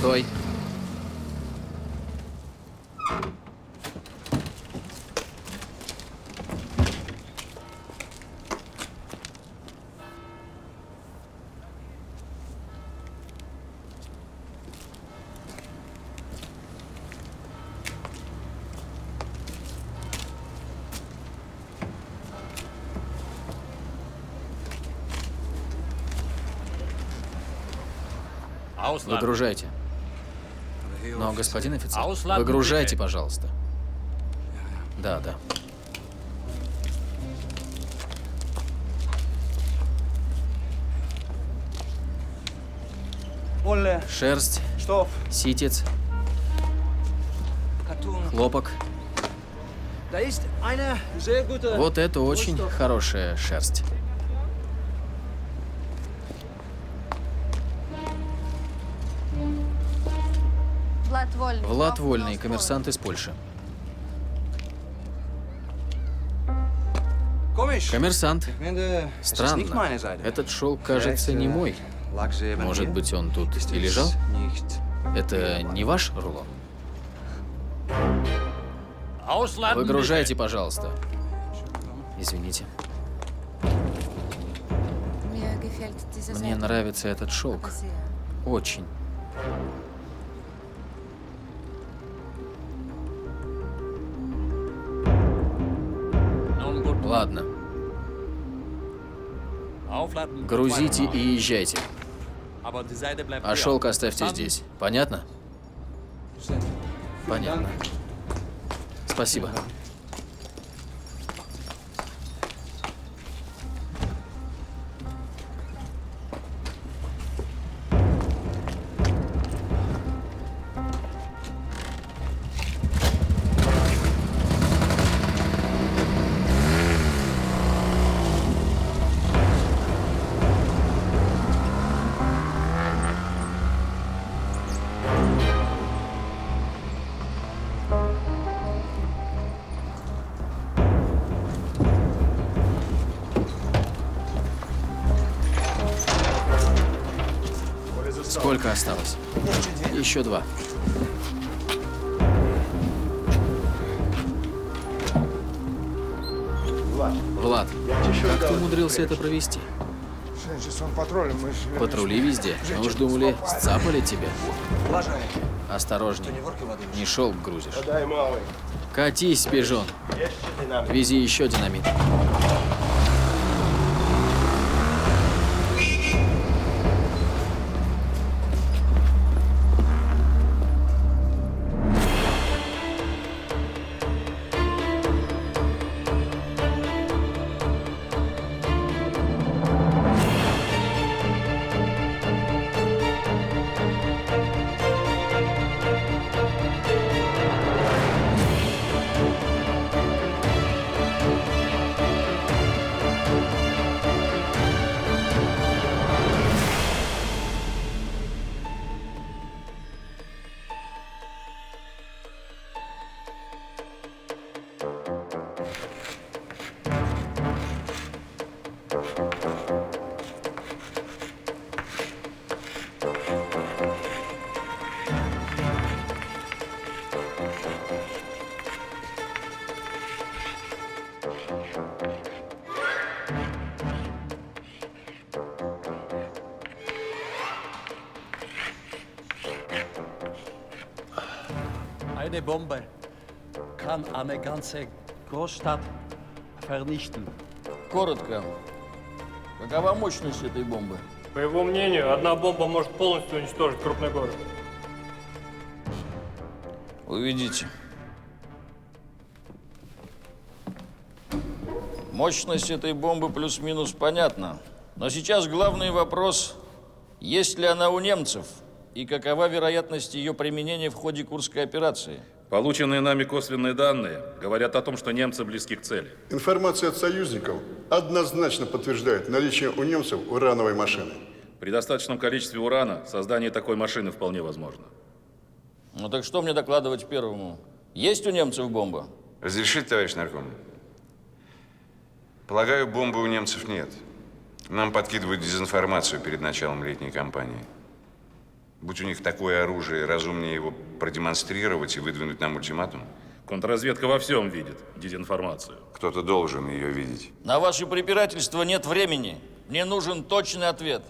Стой. Выгружайте. Но, господин офицер, выгружайте, пожалуйста. Да, да. Шерсть, ситец, хлопок. Вот это очень хорошая шерсть. Влад Вольный, коммерсант из Польши. Коммерсант. Странно. Этот шелк, кажется, не мой. Может быть, он тут и лежал? Это не ваш рулон? Выгружайте, пожалуйста. Извините. Мне нравится этот шелк. Очень. Ладно. Грузите и езжайте. А шелк оставьте здесь. Понятно? Понятно. Спасибо. Сколько осталось? Еще 2. Влад, как ты умудрился это провести? Патрули везде. Мы уж думали, сцапали тебя. Осторожней. Не шелк грузишь. Катись, пижон. Вези еще динамит. Eine Bombe kann eine ganze Großstadt vernichten. Коротко. Какова мощность этой бомбы? По его мнению, одна бомба может полностью уничтожить крупный город. Уведите. Мощность этой бомбы плюс-минус понятна. Но сейчас главный вопрос, есть ли она у немцев и какова вероятность ее применения в ходе Курской операции? Полученные нами косвенные данные говорят о том, что немцы близки к цели. Информация от союзников однозначно подтверждает наличие у немцев урановой машины. При достаточном количестве урана создание такой машины вполне возможно. Ну так что мне докладывать первому? Есть у немцев бомба? Разрешите, товарищ нарком? Полагаю, бомбы у немцев нет. Нам подкидывают дезинформацию перед началом летней кампании. Будь у них такое оружие, разумнее его продемонстрировать и выдвинуть нам ультиматум? Контрразведка во всем видит дезинформацию. Кто-то должен ее видеть. На ваши препирательства нет времени. Мне нужен точный ответ.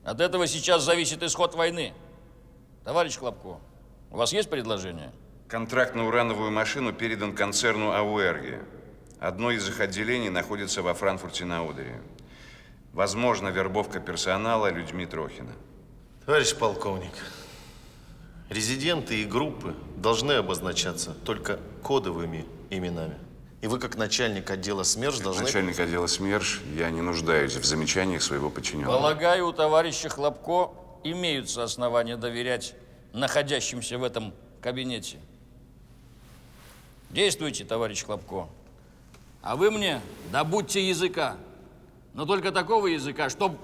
От этого сейчас зависит исход войны. Товарищ Хлопко, у вас есть предложение? Контракт на урановую машину передан концерну АУЭРГИ. Одно из их отделений находится во Франкфурте на Одере. Возможно, вербовка персонала людьми Трохина. Товарищ полковник, резиденты и группы должны обозначаться только кодовыми именами. И вы, как начальник отдела СМЕРШ, должны... Начальник отдела СМЕРШ, я не нуждаюсь в замечаниях своего подчиненного. Полагаю, у товарища Хлопко имеются основания доверять находящимся в этом кабинете. Действуйте, товарищ Хлопко. А вы мне добудьте языка. Но только такого языка, чтоб...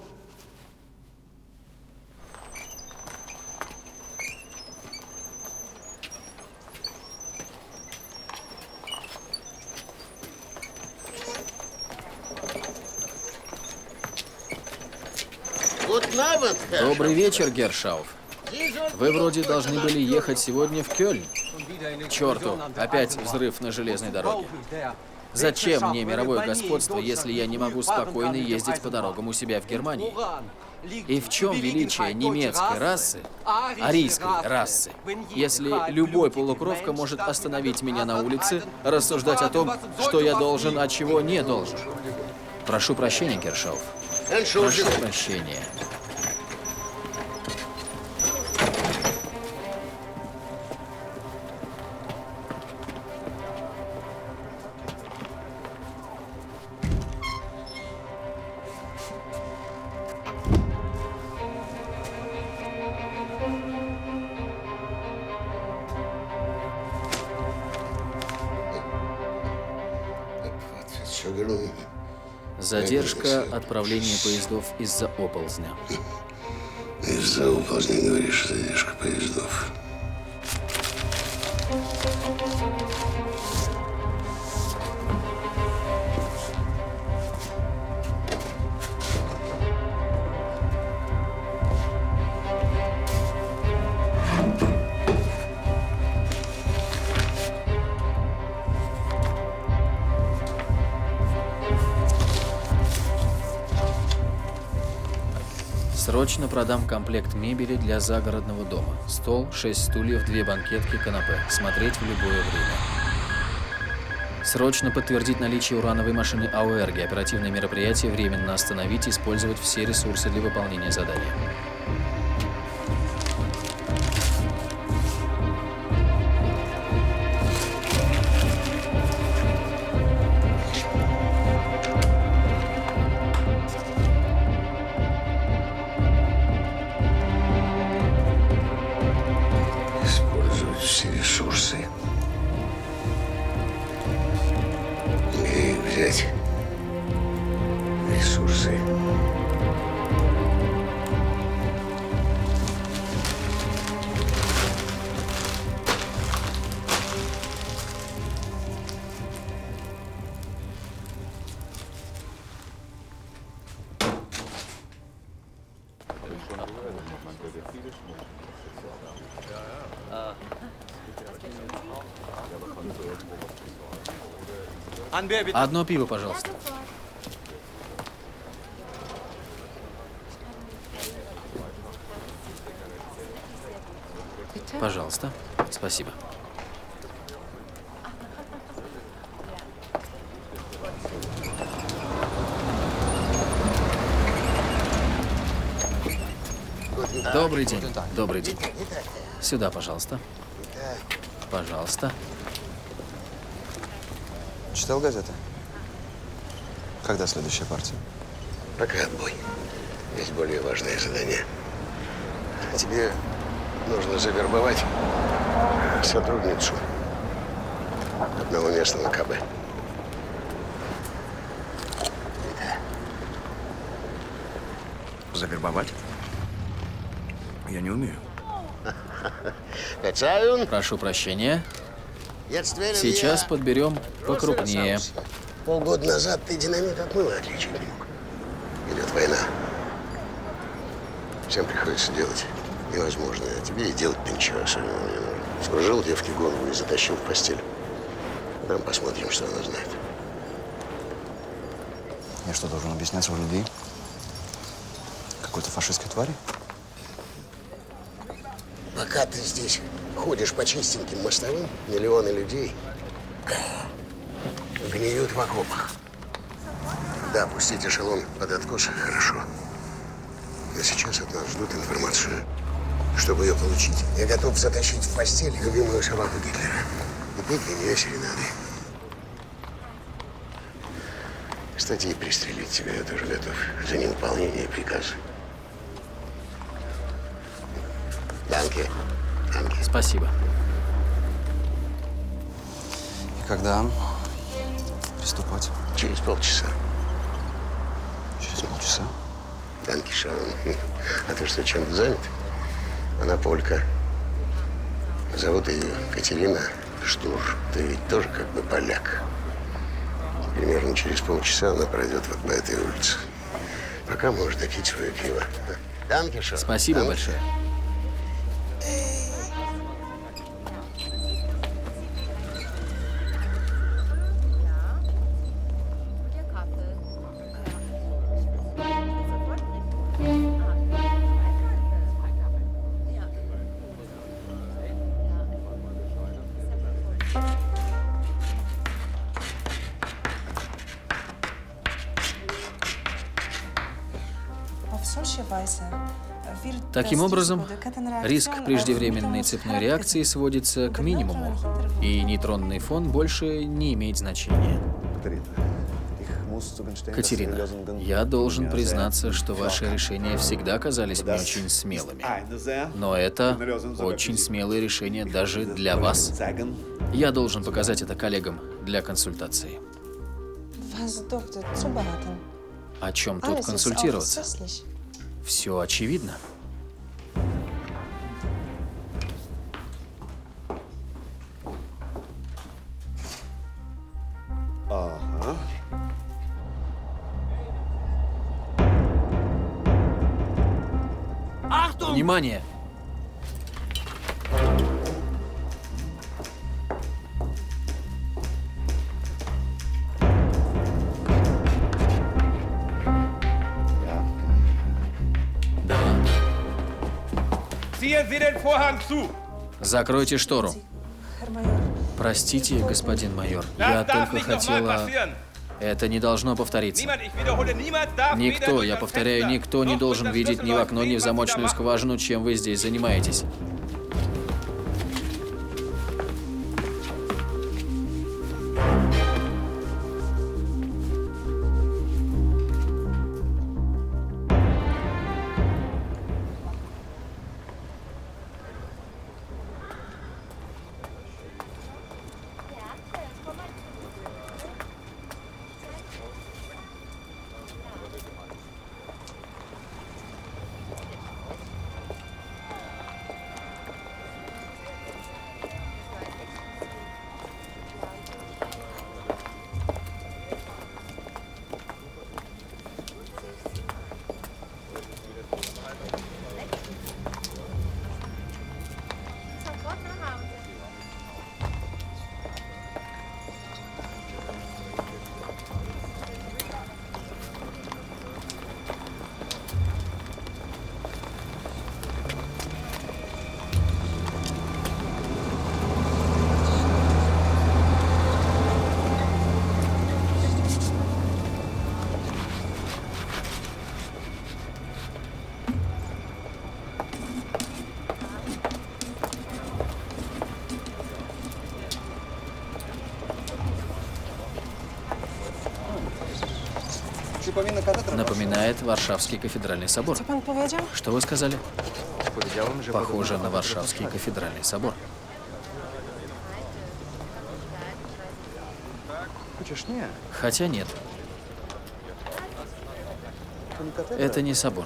Добрый вечер, Гершауф. Вы вроде должны были ехать сегодня в Кёльн. К черту, опять взрыв на железной дороге. Зачем мне мировое господство, если я не могу спокойно ездить по дорогам у себя в Германии? И в чем величие немецкой расы, арийской расы, если любой полукровка может остановить меня на улице, рассуждать о том, что я должен, а чего не должен? Прошу прощения, Гершауф. Прошу прощения. Задержка отправления поездов из-за оползня. Из-за оползня, говоришь, задержка поездов. Срочно продам комплект мебели для загородного дома. Стол, 6 стульев, 2 банкетки, канапе. Смотреть в любое время. Срочно подтвердить наличие урановой машины АУЭРГИ. Оперативное мероприятие временно остановить и использовать все ресурсы для выполнения задания. Ресурсы. Одно пиво, пожалуйста. Пожалуйста. Спасибо. Добрый день. Добрый день. Сюда, пожалуйста. Пожалуйста. Читал газеты? Когда следующая партия? Пока отбой. Есть более важное задание. Тебе нужно завербовать сотрудницу одного местного КБ. Завербовать? Я не умею. Прошу прощения. Сейчас подберем покрупнее. Полгода назад ты динамит от мыла отличить не мог. Идет война. Всем приходится делать невозможно. А тебе и делать-то ничего особенного не нужно. Служил девке голову и затащил в постель. Там посмотрим, что она знает. Я что, должен объясняться у людей? Какой-то фашистской твари? Пока ты здесь ходишь по чистеньким мостовым, миллионы людей гниют в окопах. Да, пустить эшелон под откос – хорошо. Но сейчас от нас ждут информацию. Чтобы ее получить, я готов затащить в постель любимую собаку Гитлера. И петь для нее серенады. Кстати, и пристрелить тебя я тоже готов за невыполнение приказа. Данке. Данке. Спасибо. И когда приступать? Через полчаса. Через полчаса? Данке, Шаун. А ты что, чем-то занят? Она полька. Зовут ее Катерина Штур. Ты ведь тоже как бы поляк. Примерно через полчаса она пройдет вот по этой улице. Пока можешь допить свое пиво. Данке, Шаун. Спасибо большое. Таким образом, риск преждевременной цепной реакции сводится к минимуму, и нейтронный фон больше не имеет значения. Катерина, я должен признаться, что ваши решения всегда казались мне очень смелыми. Но это очень смелые решения даже для вас. Я должен показать это коллегам для консультации. О чем тут консультироваться? Все очевидно. Ага. Внимание! Закройте штору. Простите, господин майор. Я только хотела... Это не должно повториться. Никто, я повторяю, никто не должен видеть ни в окно, ни в замочную скважину, чем вы здесь занимаетесь. Напоминает Варшавский кафедральный собор. Что вы сказали? Похоже на Варшавский кафедральный собор. Хотя нет. Это не собор.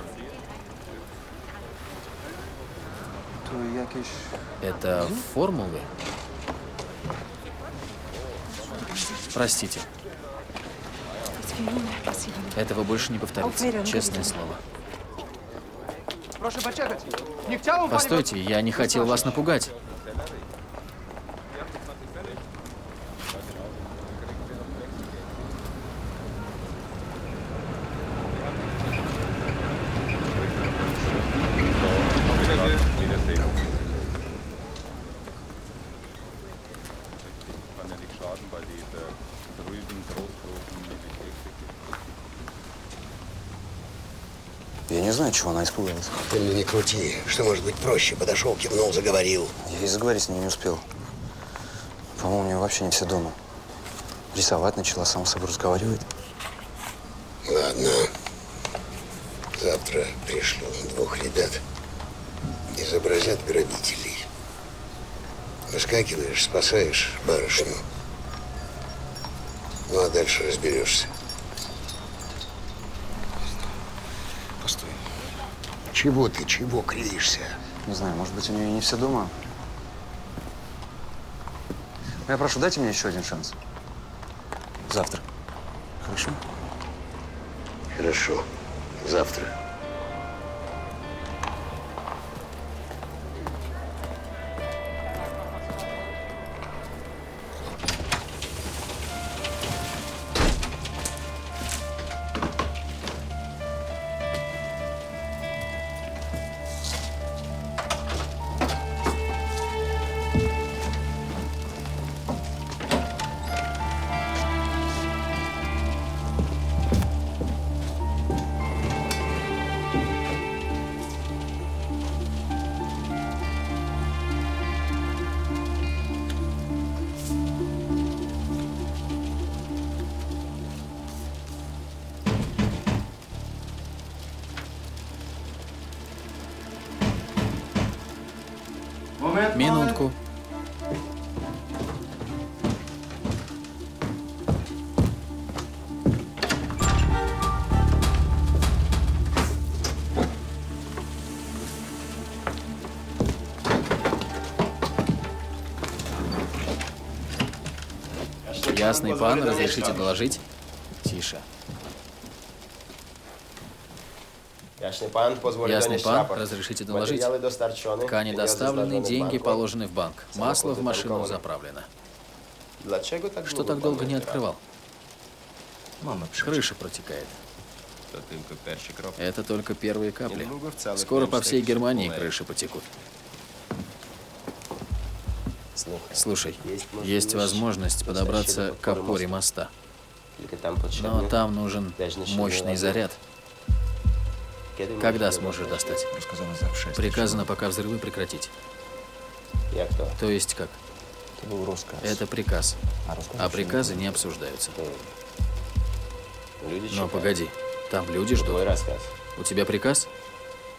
Это формулы? Простите. Этого больше не повторится, честное слово. Постойте, я не хотел вас напугать. Я не знаю, чего она испугалась. Ты мне не крути. Что может быть проще? Подошел, кивнул, заговорил. Я и заговорить с ней не успел. По-моему, у нее вообще не все дома. Рисовать начала, сама с собой разговаривает. Ладно. Завтра пришлю 2 ребят. Изобразят грабителей. Выскакиваешь, спасаешь барышню. Ну, а дальше разберешься. Постой. Чего ты, чего кривишься? Не знаю, может быть, у нее и не все дома. Но я прошу, дайте мне еще один шанс. Завтра. Хорошо? Хорошо. Завтра. Минутку. Ясный пан, разрешите доложить? Тише. Ясный пан, разрешите доложить? Ткани доставлены, деньги положены в банк. Масло в машину заправлено. Что так долго не открывал? Крыша протекает. Это только первые капли. Скоро по всей Германии крыши потекут. Слушай, есть возможность подобраться к опоре моста. Но там нужен мощный заряд. Когда сможешь достать? Приказано пока взрывы прекратить. То есть как? Это приказ. А приказы не обсуждаются. Но погоди, там люди ждут. У тебя приказ?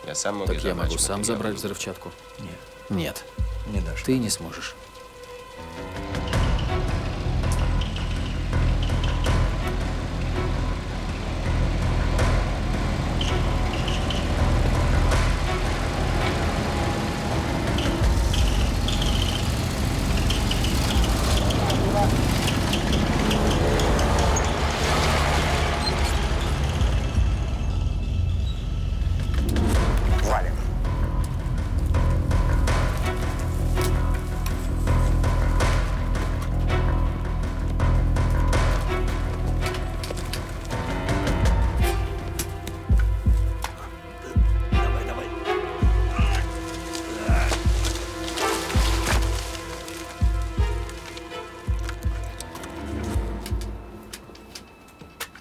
Так я могу сам забрать взрывчатку? Нет. Ты не сможешь.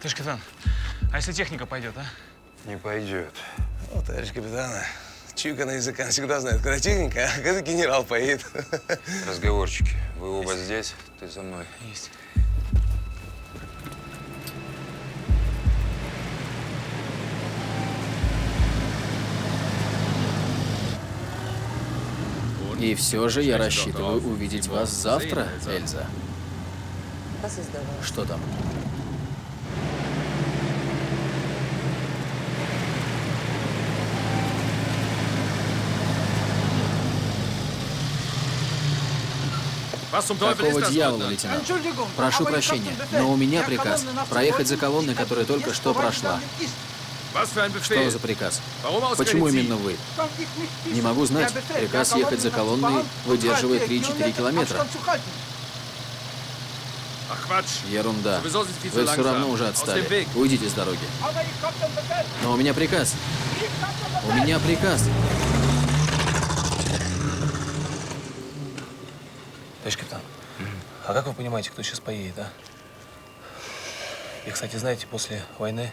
Товарищ капитан, а если техника пойдет, а? Не пойдет. Ну, товарищ капитан, чуйка на языка всегда знает, когда техника, а когда генерал поедет. Разговорчики, вы оба здесь, ты за мной. Есть. И все же я рассчитываю увидеть вас завтра, Эльза. Что там? Какого дьявола, лейтенант? Прошу прощения, но у меня приказ проехать за колонной, которая только что прошла. Что за приказ? Почему именно вы? Не могу знать. Приказ ехать за колонной выдерживает 3-4 километра. Ерунда. Вы все равно уже отстали. Уйдите с дороги. Но у меня приказ. У меня приказ. Товарищ капитан, а как вы понимаете, кто сейчас поедет, а? И, кстати, знаете, после войны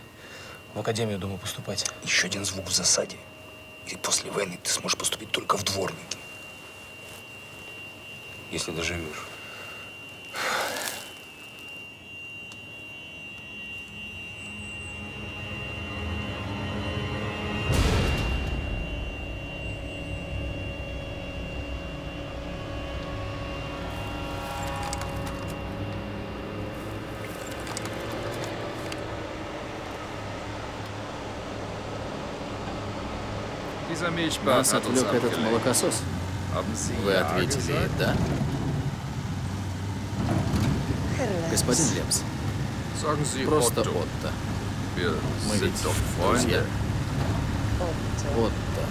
в академию думаю поступать. Еще один звук в засаде. И после войны ты сможешь поступить только в дворники. Если доживешь. Нас отвлек этот молокосос. Вы ответили «да». Господин Лепс, просто Отто. Мы ведь друзья. Отто.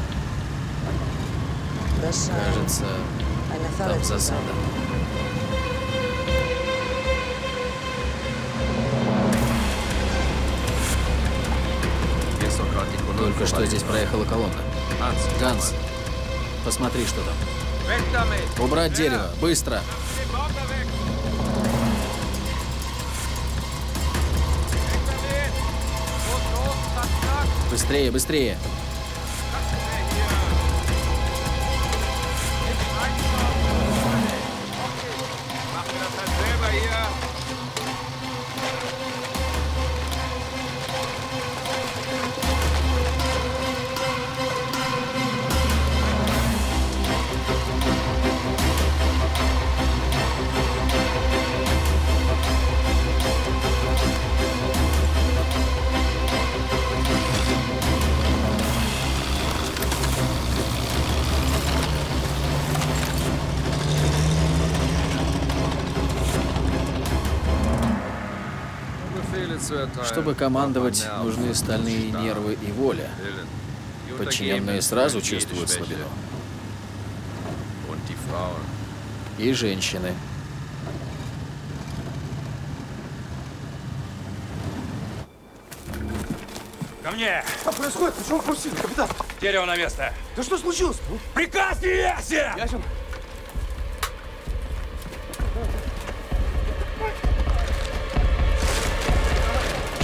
Кажется, там засада. Только что здесь проехала колонна. Ганс, посмотри, что там. Убрать дерево, быстро! Быстрее, быстрее! Чтобы командовать, нужны стальные нервы и воля. Подчиненные сразу чувствуют слабину. И женщины. Ко мне! Что происходит? Почему вы пустили, капитан? Дерево на место! Да что случилось? Приказ не лезьте! Ясен.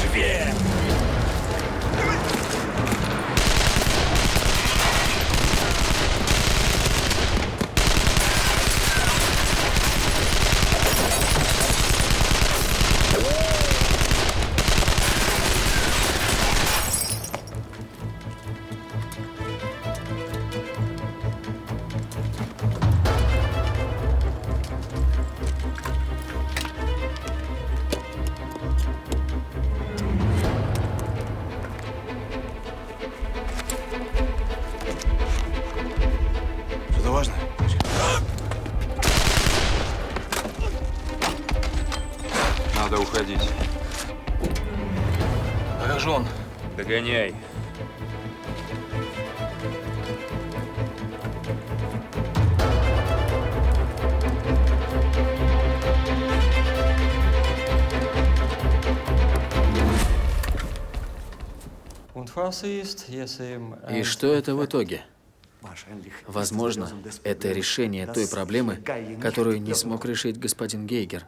Живее! Что-то важное? Надо уходить. А как же он? Догоняй. И что это в итоге? Возможно, это решение той проблемы, которую не смог решить господин Гейгер.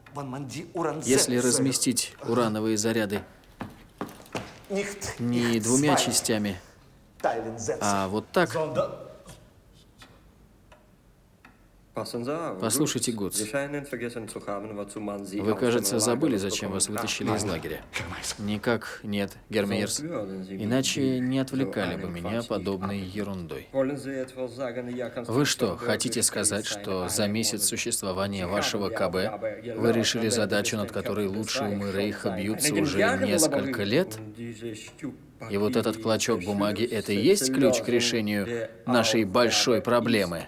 Если разместить урановые заряды не двумя частями, а вот так. Послушайте, Гудс, вы, кажется, забыли, зачем вас вытащили из лагеря. Никак нет, Гермейерс. Иначе не отвлекали бы меня подобной ерундой. Вы что, хотите сказать, что за месяц существования вашего КБ вы решили задачу, над которой лучшие умы Рейха бьются уже несколько лет? И вот этот клочок бумаги — это и есть ключ к решению нашей большой проблемы?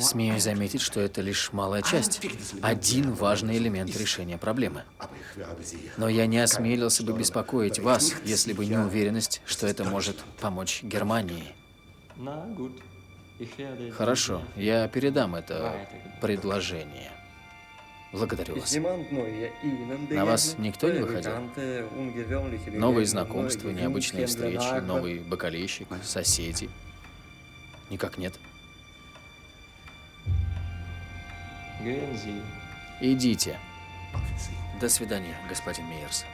Смею заметить, что это лишь малая часть. Один важный элемент решения проблемы. Но я не осмелился бы беспокоить вас, если бы не уверенность, что это может помочь Германии. Хорошо, я передам это предложение. Благодарю вас. На вас никто не выходил? Новые знакомства, необычные встречи, новый бокалейщик, соседи? Никак нет. Идите. До свидания, господин Мейерс.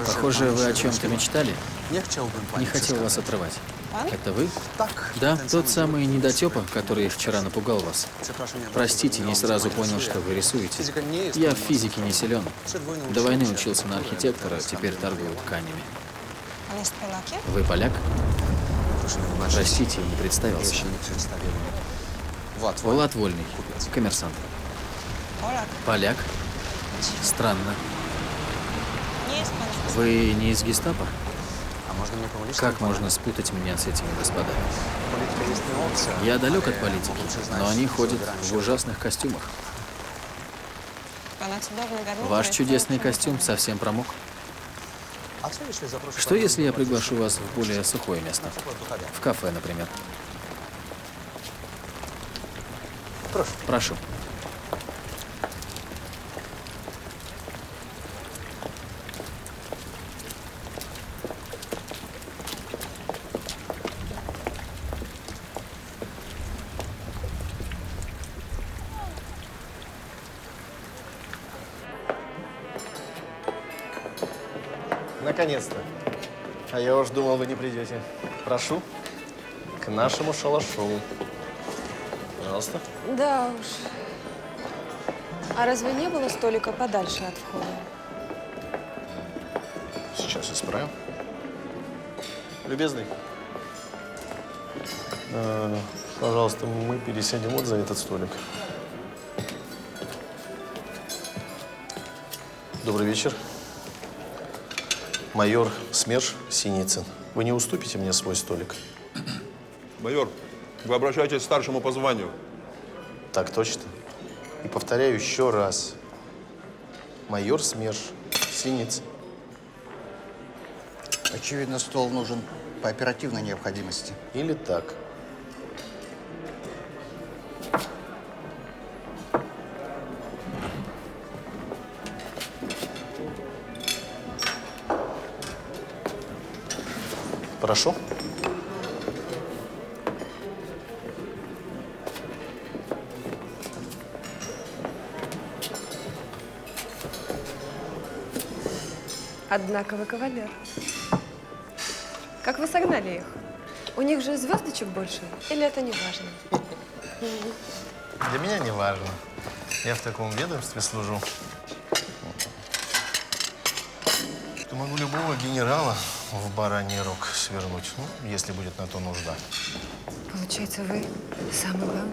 Похоже, вы о чем-то мечтали? Не хотел вас отрывать. Это вы? Да, тот самый недотепа, который вчера напугал вас. Простите, не сразу понял, что вы рисуете. Я в физике не силен. До войны учился на архитектора, теперь торгую тканями. Вы поляк? Простите, не представился. Влад Вольный, коммерсант. Поляк? Странно. Вы не из гестапо? Как можно спутать меня с этими господами? Я далек от политики, но они ходят в ужасных костюмах. Ваш чудесный костюм совсем промок. Что, если я приглашу вас в более сухое место? В кафе, например. Прошу. Наконец-то. А я уж думал, вы не придете. Прошу, к нашему шалашу. Пожалуйста. Да уж. А разве не было столика подальше от входа? Сейчас исправим. Любезный, пожалуйста, мы пересядем вот за этот столик. Добрый вечер. Майор СМЕРШ Синицын. Вы не уступите мне свой столик? Майор, вы обращаетесь к старшему по званию. Так точно. И повторяю еще раз. Майор СМЕРШ Синицын. Очевидно, стол нужен по оперативной необходимости. Или так. Прошу. Однако вы кавалер. Как вы согнали их? У них же звездочек больше? Или это не важно? Для меня не важно. Я в таком ведомстве служу, что могу любого генерала в бараний рог свернуть, ну, если будет на то нужда. Получается, вы самый главный?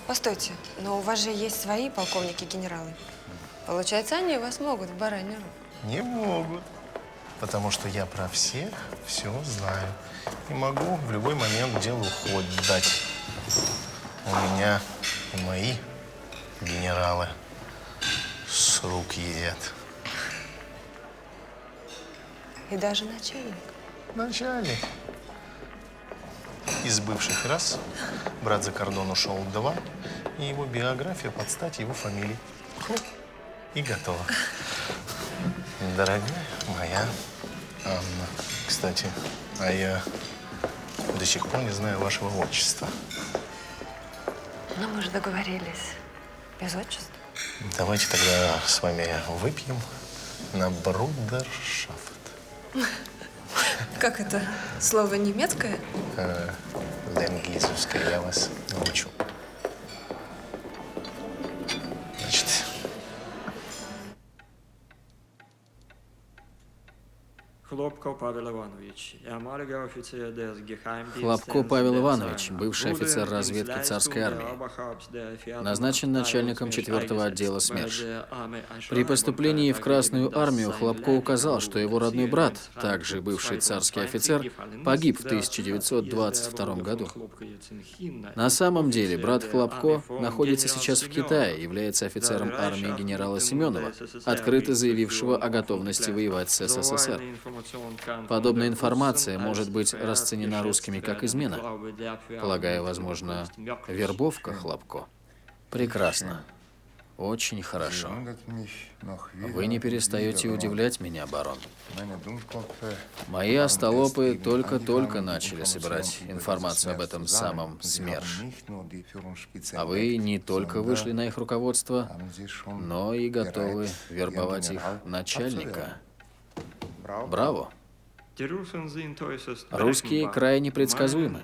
Постойте, но у вас же есть свои полковники-генералы. Получается, они вас могут в бараний рог? Не могут, потому что я про всех все знаю. И могу в любой момент делу ход дать. У меня и мои генералы с рук едят. И даже начальник? Начальник. Из бывших раз, брат за кордон ушел 2, и его биография под стать его фамилии. Хлоп, и готово. Дорогая моя Анна. Кстати, а я до сих пор не знаю вашего отчества. Ну, мы же договорились. Без отчества. Давайте тогда с вами выпьем на брудершафт. Как это? Слово немецкое? Ленгизовское, я вас научу. Значит, Хлопко Павел Иванович, Хлопко Павел Иванович, бывший офицер разведки царской армии, назначен начальником 4-го отдела СМЕРШ. При поступлении в Красную армию Хлопко указал, что его родной брат, также бывший царский офицер, погиб в 1922 году. На самом деле, брат Хлопко находится сейчас в Китае, является офицером армии генерала Семенова, открыто заявившего о готовности воевать с СССР. Подобная информация может быть расценена русскими как измена. Полагаю, возможно, вербовка Хлопко. Прекрасно. Очень хорошо. Вы не перестаете удивлять меня, барон. Мои остолопы только-только начали собирать информацию об этом самом СМЕРШ. А вы не только вышли на их руководство, но и готовы вербовать их начальника. Браво! Русские крайне предсказуемы.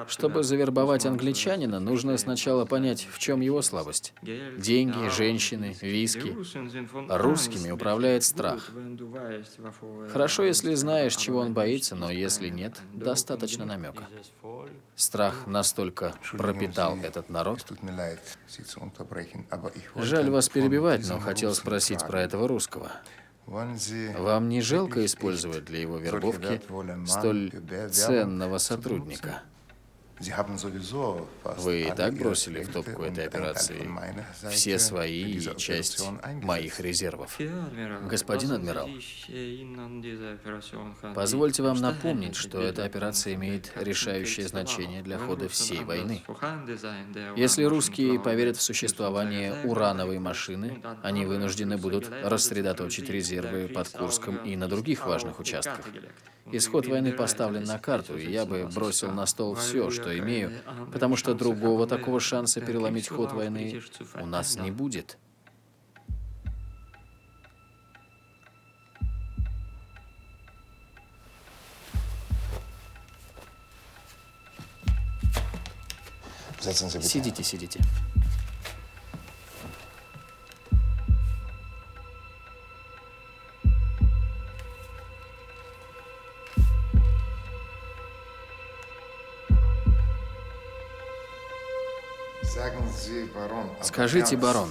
Чтобы завербовать англичанина, нужно сначала понять, в чем его слабость. Деньги, женщины, виски. Русскими управляет страх. Хорошо, если знаешь, чего он боится, но если нет, достаточно намека. Страх настолько пропитал этот народ. Жаль вас перебивать, но хотел спросить про этого русского. Вам не жалко использовать для его вербовки столь ценного сотрудника? Вы и так бросили в топку этой операции все свои и часть моих резервов. Господин адмирал, позвольте вам напомнить, что эта операция имеет решающее значение для хода всей войны. Если русские поверят в существование урановой машины, они вынуждены будут рассредоточить резервы под Курском и на других важных участках. Исход войны поставлен на карту, и я бы бросил на стол все, что имею, потому что другого такого шанса переломить ход войны у нас не будет. Сидите, сидите. Скажите, барон,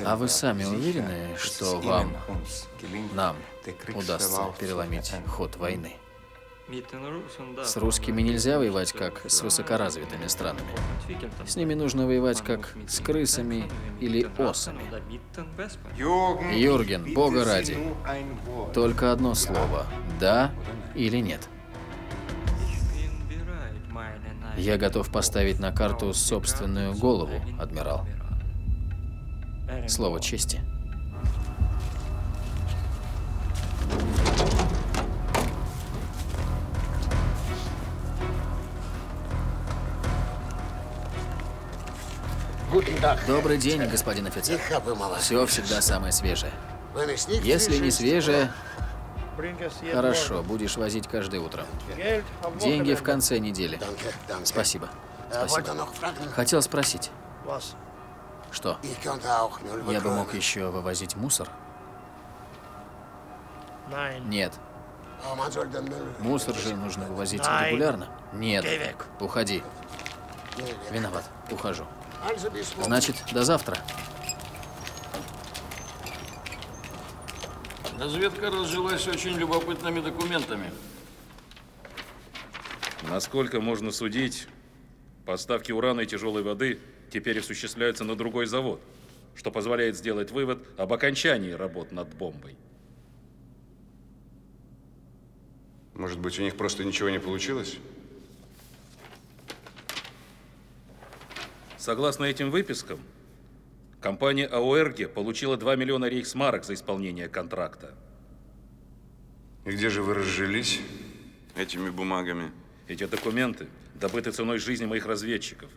а вы сами уверены, что нам удастся переломить ход войны? С русскими нельзя воевать, как с высокоразвитыми странами. С ними нужно воевать, как с крысами или осами. Юрген, бога ради, только одно слово – да или нет. Я готов поставить на карту собственную голову, адмирал. Слово чести. Добрый день, господин офицер. Все всегда самое свежее. Если не свежее, хорошо, будешь возить каждое утро. Деньги в конце недели. Спасибо. Спасибо. Хотел спросить. Что? Я бы мог еще вывозить мусор? Нет. Мусор же нужно вывозить регулярно. Нет. Уходи. Виноват. Ухожу. Значит, до завтра. Разведка разжилась очень любопытными документами. Насколько можно судить, поставки урана и тяжелой воды теперь осуществляются на другой завод, что позволяет сделать вывод об окончании работ над бомбой. Может быть, у них просто ничего не получилось? Согласно этим выпискам, компания АОРГе получила 2 миллиона рейхсмарок за исполнение контракта. И где же вы разжились? этими бумагами? Эти документы добыты ценой жизни моих разведчиков.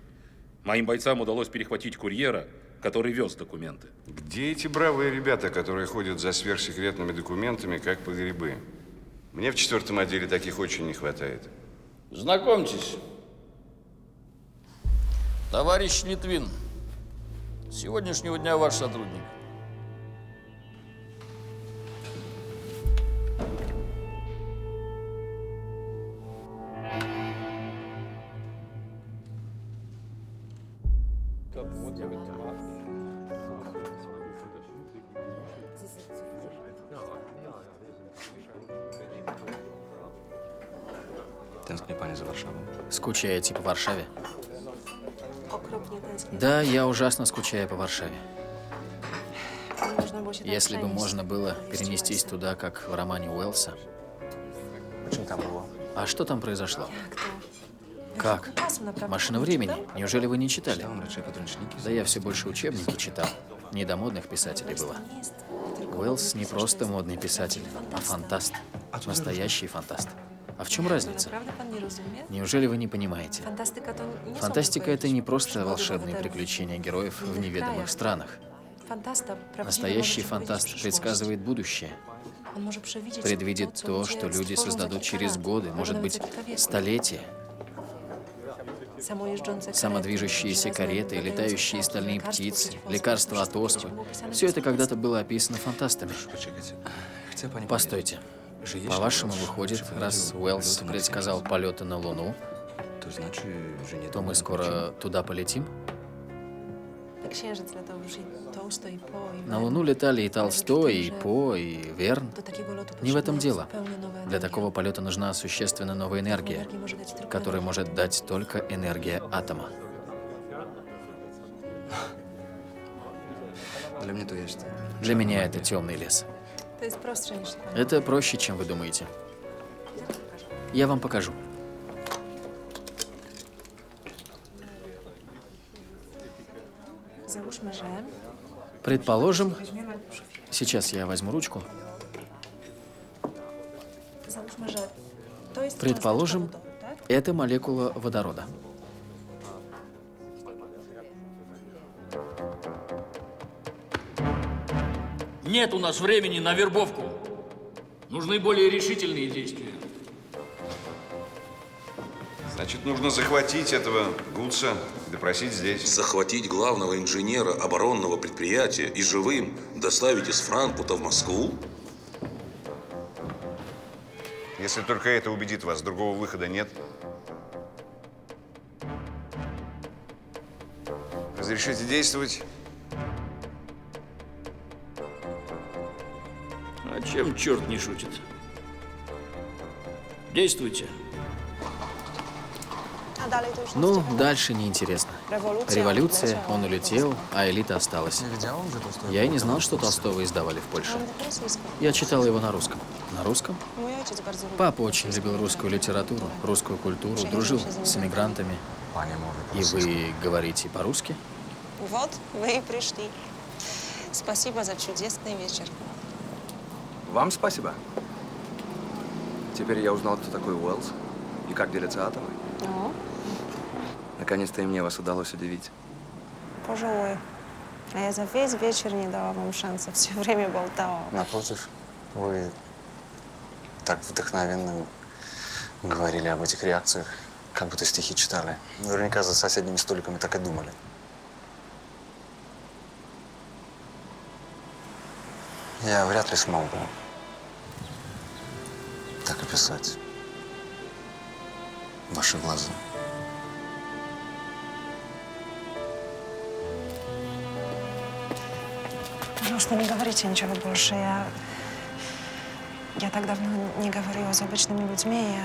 Моим бойцам удалось перехватить курьера, который вез документы. Где эти бравые ребята, которые ходят за сверхсекретными документами, как по грибы? Мне в 4-м отделе таких очень не хватает. Знакомьтесь. Товарищ Литвин, с сегодняшнего дня ваш сотрудник. Tęskni pani za Warszawą? Скучаете по Варшаве? Да, я ужасно скучаю по Варшаве. Если бы можно было перенестись туда, как в романе Уэллса. А что там произошло? Как? Машина времени. Неужели вы не читали? Да я все больше учебники читал. Не до модных писателей было. Уэллс не просто модный писатель, а фантаст. Настоящий фантаст. А в чем разница? Неужели вы не понимаете? Фантастика — это не просто волшебные приключения героев в неведомых странах. Настоящий фантаст предсказывает будущее. Предвидит то, что люди создадут через годы, может быть, столетия. Самодвижущиеся кареты, летающие стальные птицы, лекарства от оспы. Все это когда-то было описано фантастами. Постойте. По-вашему, выходит, раз Уэллс предсказал полеты на Луну, то мы скоро туда полетим? На Луну летали и Толстой, и По, и Верн. Не в этом дело. Для такого полета нужна существенно новая энергия, которую может дать только энергия атома. Для меня это темный лес. Это проще, чем вы думаете. Я вам покажу. Предположим, сейчас я возьму ручку. Предположим, это молекула водорода. Нет у нас времени на вербовку. Нужны более решительные действия. Значит, нужно захватить этого Гудса и допросить здесь. Захватить главного инженера оборонного предприятия и живым доставить из Франкфурта в Москву? Если только это убедит вас, другого выхода нет. Разрешите действовать? А чем черт не шутит? Действуйте. Ну, дальше неинтересно. Революция, он улетел, а элита осталась. Я и не знал, что Толстого издавали в Польше. Я читал его на русском. На русском? Папа очень любил русскую литературу, русскую культуру, дружил с эмигрантами. И вы говорите по-русски? Вот, вы и пришли. Спасибо за чудесный вечер. Вам спасибо. Теперь я узнал, кто такой Уэллс и как делятся атомы. Наконец-то и мне вас удалось удивить. Пожилой. А я за весь вечер не дала вам шанса, все время болтала. Напротив, вы так вдохновенно говорили об этих реакциях, как будто стихи читали. Наверняка за соседними столиками так и думали. Я вряд ли смог бы так описать ваши глаза. Пожалуйста, не говорите ничего больше. Я так давно не говорила с обычными людьми.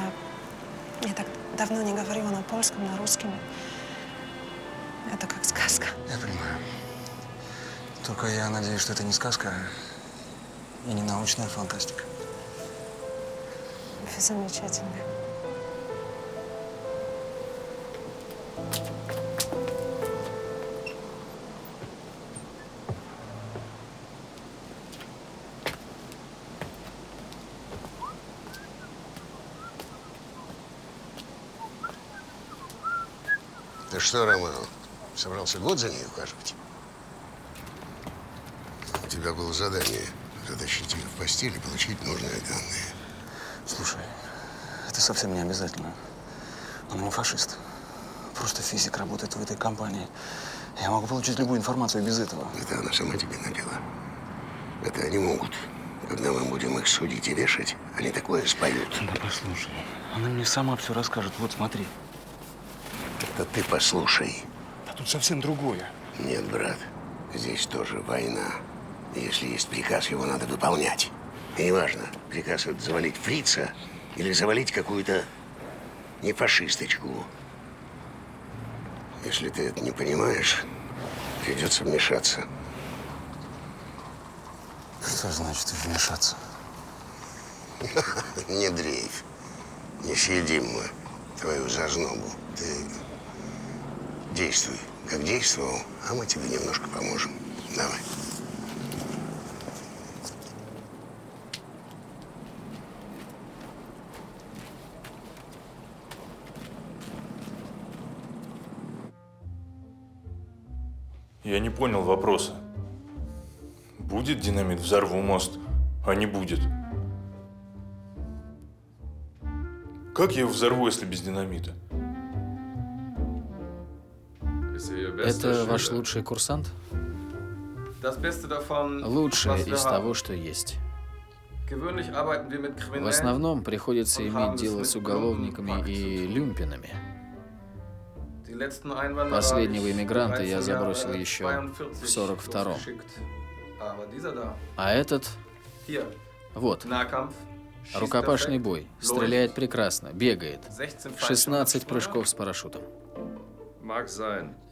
Я так давно не говорила на польском, на русском. Это как сказка. Я понимаю. Только я надеюсь, что это не сказка и не научная фантастика. Вы замечательны. Ты что, Ромео, собрался год за ней ухаживать? У тебя было задание затащить ее в постель и получить нужные данные. Слушай, это совсем не обязательно. Она не фашист. Просто физик работает в этой компании. Я могу получить любую информацию без этого. Это она сама тебе надела. Это они могут. Когда мы будем их судить и вешать, они такое споют. Да послушай, она мне сама все расскажет. Вот смотри. Это ты послушай. А тут совсем другое. Нет, брат, здесь тоже война. Если есть приказ, его надо выполнять. И неважно, приказ это завалить фрица или завалить какую-то нефашисточку. Если ты это не понимаешь, придется вмешаться. Что значит вмешаться? Не дрейф. Не съедим мы твою зазнобу. Ты действуй, как действовал, а мы тебе немножко поможем. Давай. Я не понял вопроса. Будет динамит, взорву мост, а не будет. Как я его взорву, если без динамита? Это ваш лучший курсант? Лучшее из того, что есть. В основном приходится иметь дело с уголовниками и люмпинами. Последнего иммигранта я забросил еще в 42-м. А этот, вот, рукопашный бой, стреляет прекрасно, бегает, 16 прыжков с парашютом.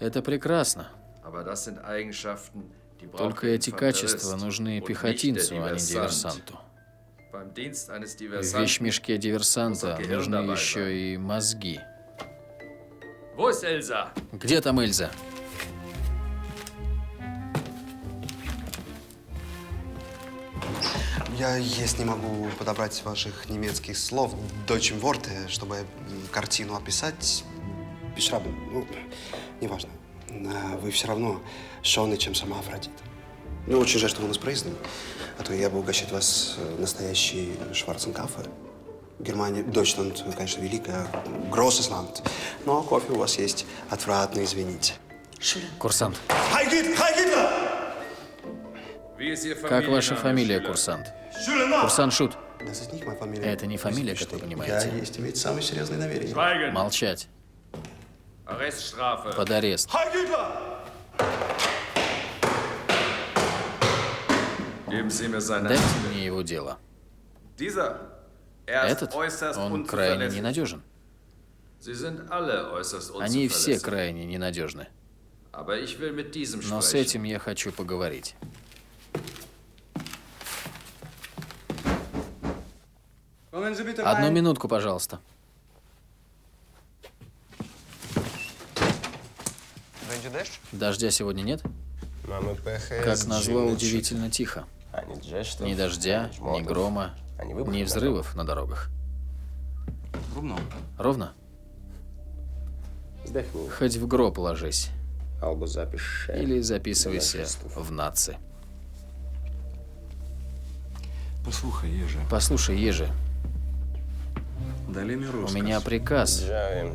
Это прекрасно. Только эти качества нужны пехотинцу, а не диверсанту. В вещмешке диверсанта нужны еще и мозги. Где там Эльза? Я есть не могу подобрать ваших немецких слов, Deutschen Worte, чтобы картину описать. Beschreiben, ну, неважно. Вы все равно шоны, чем сама Афродита. Ну, очень жаль, что вы у нас проездом, а то я бы угощать вас настоящий Шварценкафе. Германия, Deutschland, конечно, великое, großes Land. Но кофе у вас есть отвратный, извините. Курсант. Хай Гитлер! Как ваша фамилия, курсант? Курсант Шут. Это не фамилия, как вы Я понимаете. есть иметь самые серьезные намерения. Молчать. Под арест. Дайте мне его дело. Этот, он крайне ненадежен. Они все крайне ненадежны. Но с этим я хочу поговорить. Одну минутку, пожалуйста. Дождя сегодня нет? Как назло, удивительно тихо. Ни дождя, ни грома, ни взрывов на дорогах. Ровно? Хоть в гроб ложись. Или записывайся в нации. Послушай, Ежи. У меня приказ.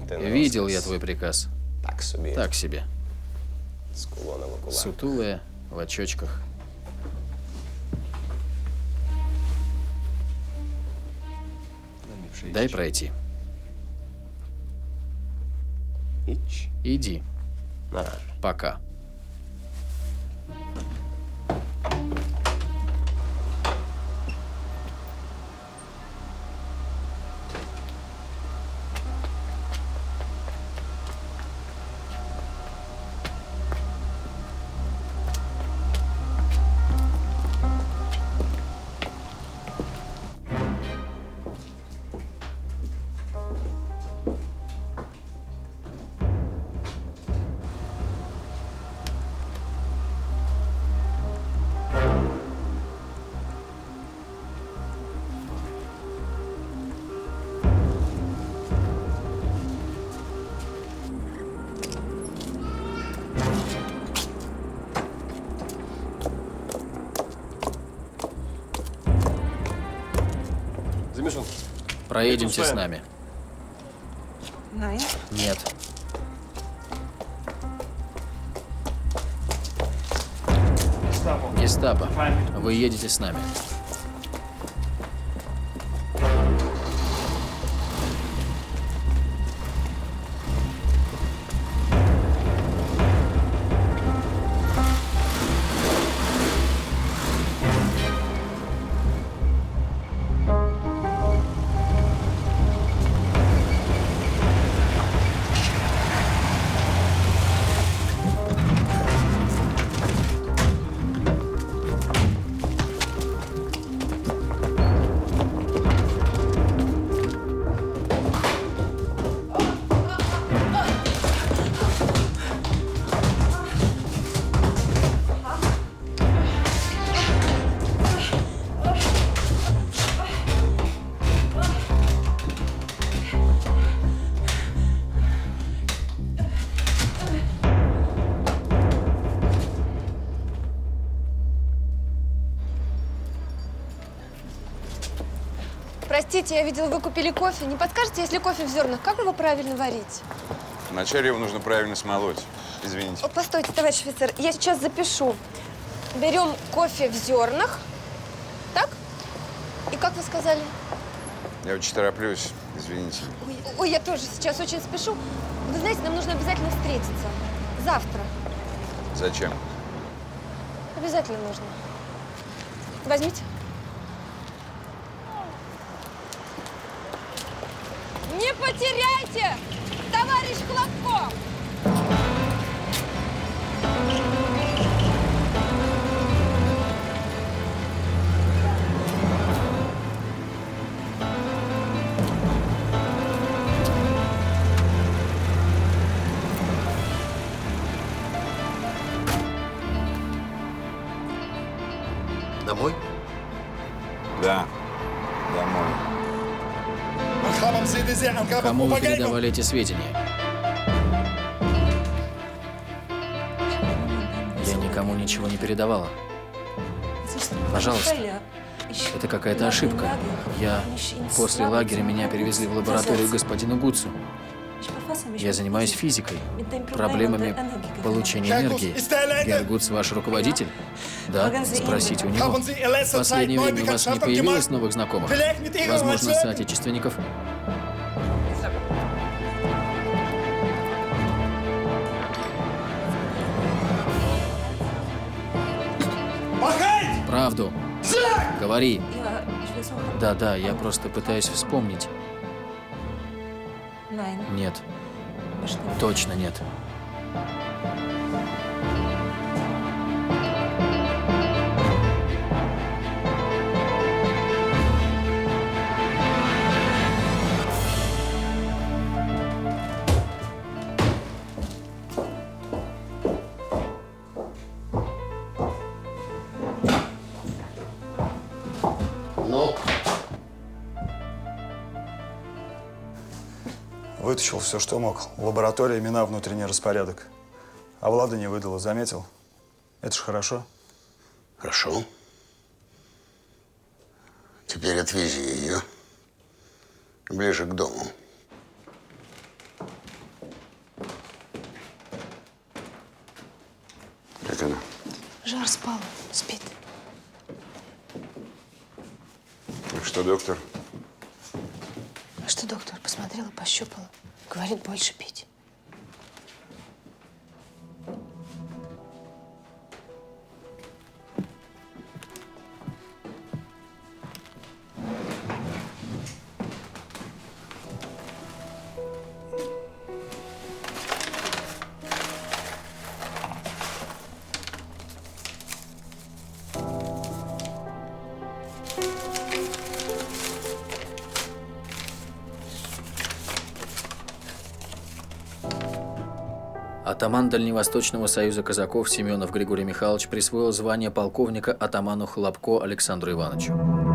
Видел я твой приказ. Так себе. Сутулая, в очочках. Дай пройти. Иди. Пока. Проедемте с нами. Nein. Нет. Гестапо. Вы едете с нами. Простите, я видела, вы купили кофе. Не подскажете, если кофе в зернах, как его правильно варить? Вначале его нужно правильно смолоть. Извините. О, постойте, товарищ офицер, я сейчас запишу. Берем кофе в зернах. Так? И как вы сказали? Я очень тороплюсь. Извините. Ой, я тоже сейчас очень спешу. Вы знаете, нам нужно обязательно встретиться. Завтра. Зачем? Обязательно нужно. Возьмите. Не потеряйте, товарищ Хлопко! Домой? Да, домой. Кому вы передавали эти сведения? Я никому ничего не передавала. Пожалуйста. Это какая-то ошибка. После лагеря меня перевезли в лабораторию господина Гуцу. Я занимаюсь физикой, проблемами получения энергии. Герр Гуц ваш руководитель? Да, спросите у него. В последнее время у вас не появилось новых знакомых? Возможно, соотечественников? Правду. Говори. Да, я просто пытаюсь вспомнить. Нет. Точно нет. Вытащил все, что мог. Лаборатория, имена, внутренний распорядок. А Влада не выдала, заметил? Это ж хорошо. Хорошо. Теперь отвези ее ближе к дому. Как она? Жар спал, спит. Что, доктор? А что доктор? Посмотрела, пощупала. Говорит, больше пить. Атаман Дальневосточного союза казаков Семенов Григорий Михайлович присвоил звание полковника атаману Хлопко Александру Ивановичу.